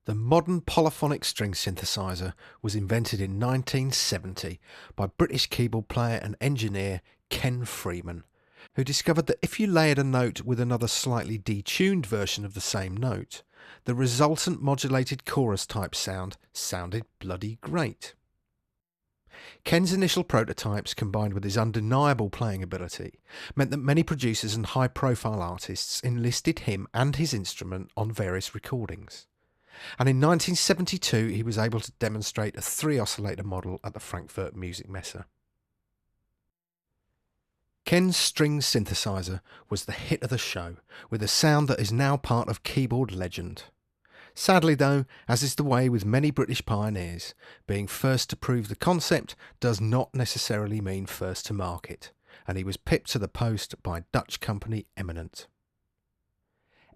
The modern polyphonic string synthesizer was invented in 1970 by British keyboard player and engineer Ken Freeman, who discovered that if you layered a note with another slightly detuned version of the same note, the resultant modulated chorus type sound sounded bloody great. Ken's initial prototypes, combined with his undeniable playing ability, meant that many producers and high-profile artists enlisted him and his instrument on various recordings. And in 1972 he was able to demonstrate a 3-oscillator model at the Frankfurt Music Messe. Ken's string synthesizer was the hit of the show, with a sound that is now part of keyboard legend. Sadly though, as is the way with many British pioneers, being first to prove the concept does not necessarily mean first to market, and he was pipped to the post by Dutch company Eminent.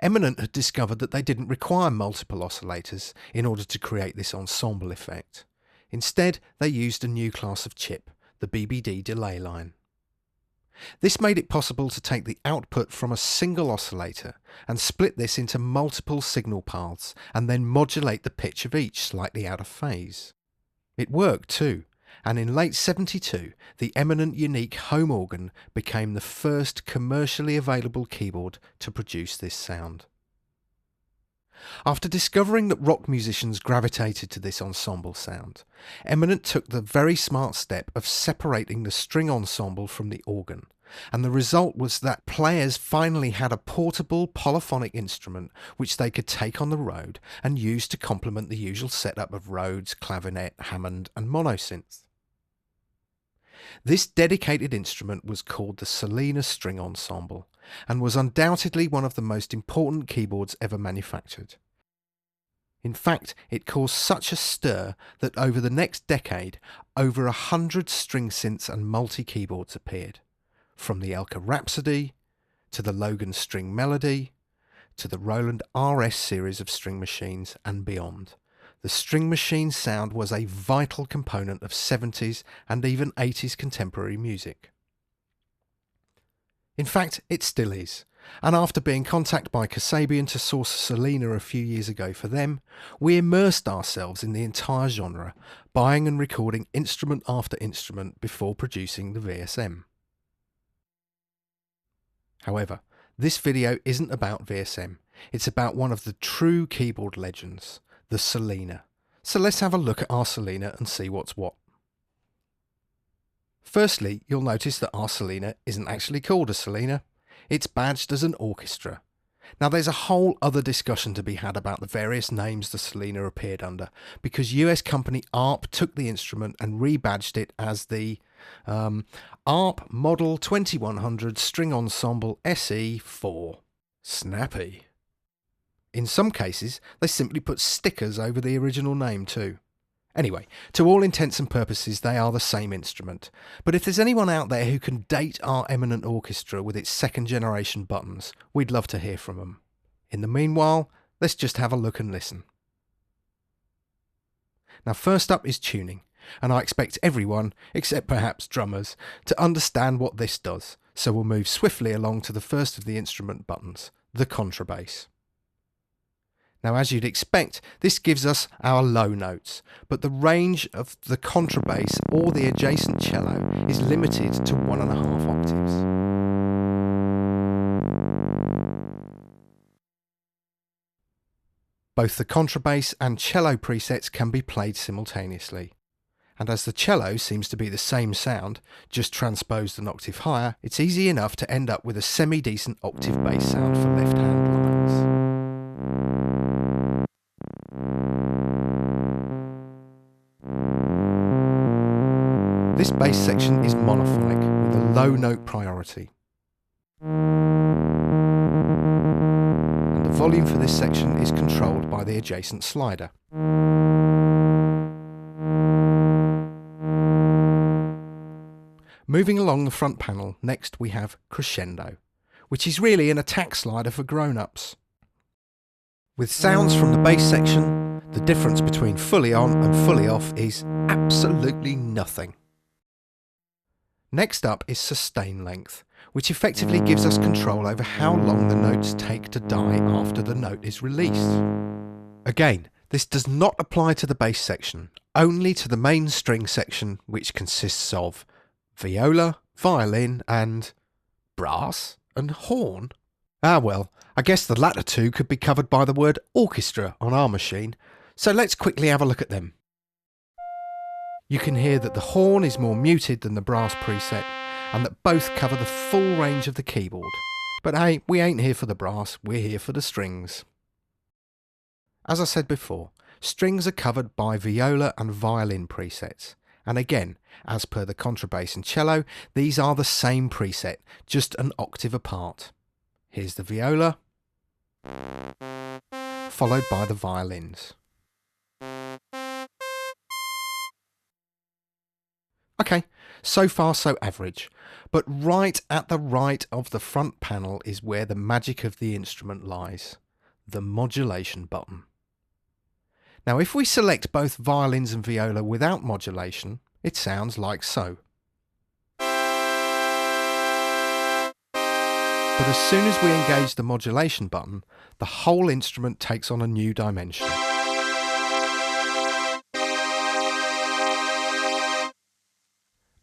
Eminent had discovered that they didn't require multiple oscillators in order to create this ensemble effect. Instead, they used a new class of chip, the BBD delay line. This made it possible to take the output from a single oscillator and split this into multiple signal paths and then modulate the pitch of each slightly out of phase. It worked too, and in late '72 the Eminent unique home organ became the first commercially available keyboard to produce this sound. After discovering that rock musicians gravitated to this ensemble sound, Eminent took the very smart step of separating the string ensemble from the organ, and the result was that players finally had a portable polyphonic instrument which they could take on the road and use to complement the usual setup of Rhodes, clavinet, Hammond and monosynth. This dedicated instrument was called the Solina String Ensemble and was undoubtedly one of the most important keyboards ever manufactured. In fact, it caused such a stir that over the next decade, over 100 string synths and multi-keyboards appeared, from the Elka Rhapsody, to the Logan String Melody, to the Roland RS series of string machines and beyond. The string machine sound was a vital component of 70s and even 80s contemporary music. In fact, it still is, and after being contacted by Kasabian to source Solina a few years ago for them, we immersed ourselves in the entire genre, buying and recording instrument after instrument before producing the VSM. However, this video isn't about VSM, it's about one of the true keyboard legends, the Solina. So let's have a look at our Solina and see what's what. Firstly, you'll notice that our Solina isn't actually called a Solina, it's badged as an orchestra. Now there's a whole other discussion to be had about the various names the Solina appeared under, because US company ARP took the instrument and rebadged it as the ARP Model 2100 String Ensemble SE4. Snappy. In some cases, they simply put stickers over the original name too. Anyway, to all intents and purposes, they are the same instrument. But if there's anyone out there who can date our Eminent orchestra with its second generation buttons, we'd love to hear from them. In the meanwhile, let's just have a look and listen. Now first up is tuning, and I expect everyone, except perhaps drummers, to understand what this does, so we'll move swiftly along to the first of the instrument buttons, the contrabass. Now as you'd expect, this gives us our low notes, but the range of the contrabass or the adjacent cello is limited to 1.5 octaves. Both the contrabass and cello presets can be played simultaneously, and as the cello seems to be the same sound, just transposed an octave higher, it's easy enough to end up with a semi-decent octave bass sound for left-hand lines. This bass section is monophonic with a low note priority. And the volume for this section is controlled by the adjacent slider. Moving along the front panel, next we have crescendo, which is really an attack slider for grown-ups. With sounds from the bass section, the difference between fully on and fully off is absolutely nothing. Next up is sustain length, which effectively gives us control over how long the notes take to die after the note is released. Again, This does not apply to the bass section, only to the main string section, which consists of viola, violin and brass and horn. Ah well, I guess the latter two could be covered by the word orchestra on our machine, so let's quickly have a look at them. You can hear that the horn is more muted than the brass preset, and that both cover the full range of the keyboard. But hey, we ain't here for the brass, we're here for the strings. As I said before, strings are covered by viola and violin presets. And again, as per the contrabass and cello, these are the same preset, just an octave apart. Here's the viola, followed by the violins. Okay, so far so average, but right at the right of the front panel is where the magic of the instrument lies, the modulation button. Now if we select both violins and viola without modulation, it sounds like so. But as soon as we engage the modulation button, the whole instrument takes on a new dimension.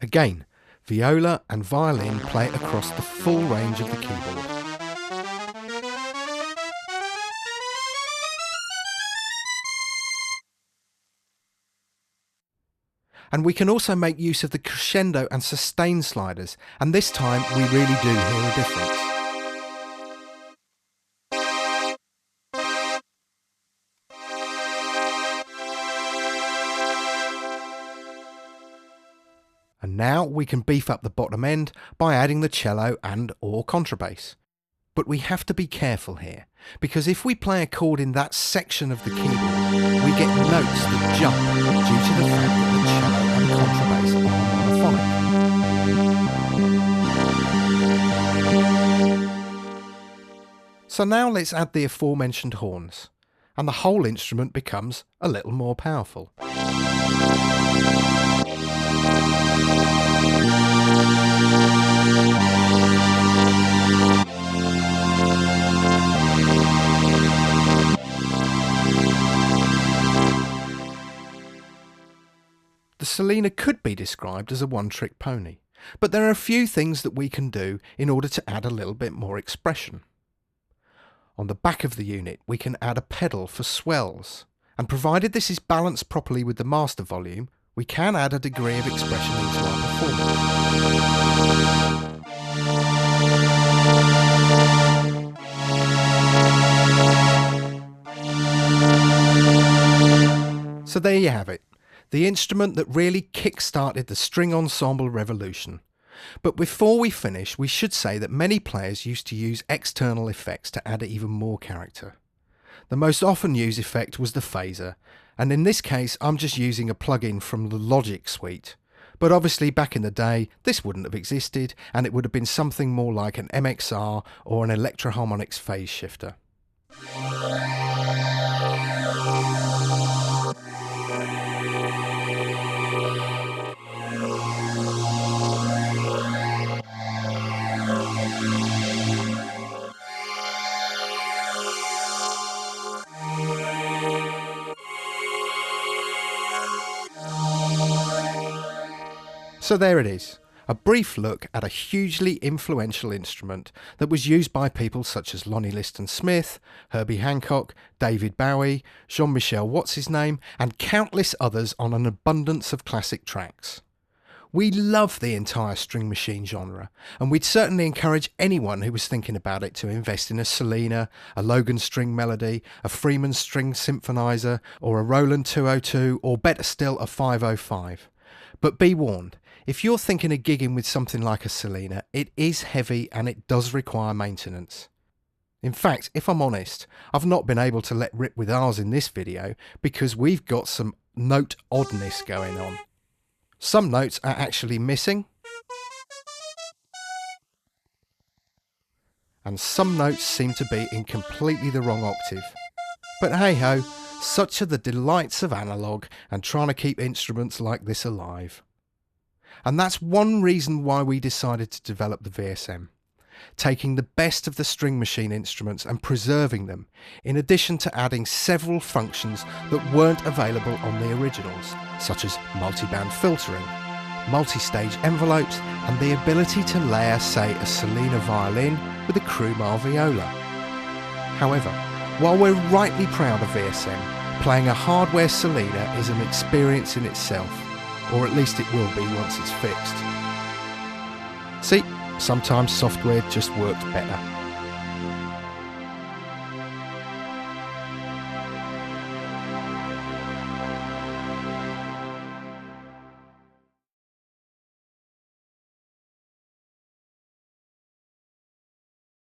Again, viola and violin play across the full range of the keyboard. And we can also make use of the crescendo and sustain sliders, and this time we really do hear a difference. And now we can beef up the bottom end by adding the cello and or contrabass. But we have to be careful here, because if we play a chord in that section of the keyboard, we get notes that jump due to the fact that the cello and contrabass are monophonic. So now let's add the aforementioned horns, and the whole instrument becomes a little more powerful. The Solina could be described as a one-trick pony, but there are a few things that we can do in order to add a little bit more expression. On the back of the unit we can add a pedal for swells, and provided this is balanced properly with the master volume, we can add a degree of expression into our performance. So there you have it, the instrument that really kick-started the string ensemble revolution. But before we finish, we should say that many players used to use external effects to add even more character. The most often used effect was the phaser, and in this case I'm just using a plugin from the Logic suite. But obviously back in the day this wouldn't have existed, and it would have been something more like an MXR or an Electro-Harmonix phase shifter. So there it is, a brief look at a hugely influential instrument that was used by people such as Lonnie Liston Smith, Herbie Hancock, David Bowie, Jean-Michel What's-His-Name, and countless others on an abundance of classic tracks. We love the entire string machine genre, and we'd certainly encourage anyone who was thinking about it to invest in a Solina, a Logan String Melody, a Freeman String Symphonizer, or a Roland 202, or better still a 505. But be warned, if you're thinking of gigging with something like a Solina, it is heavy and it does require maintenance. In fact, if I'm honest, I've not been able to let rip with ours in this video because we've got some note oddness going on. Some notes are actually missing, and some notes seem to be in completely the wrong octave. But hey ho, such are the delights of analog and trying to keep instruments like this alive. And that's one reason why we decided to develop the VSM. taking the best of the string machine instruments and preserving them, in addition to adding several functions that weren't available on the originals, such as multiband filtering, multi-stage envelopes, and the ability to layer, say, a Solina violin with a Krumar viola. However, while we're rightly proud of VSM, playing a hardware Solina is an experience in itself, or at least it will be once it's fixed. See, sometimes software just works better.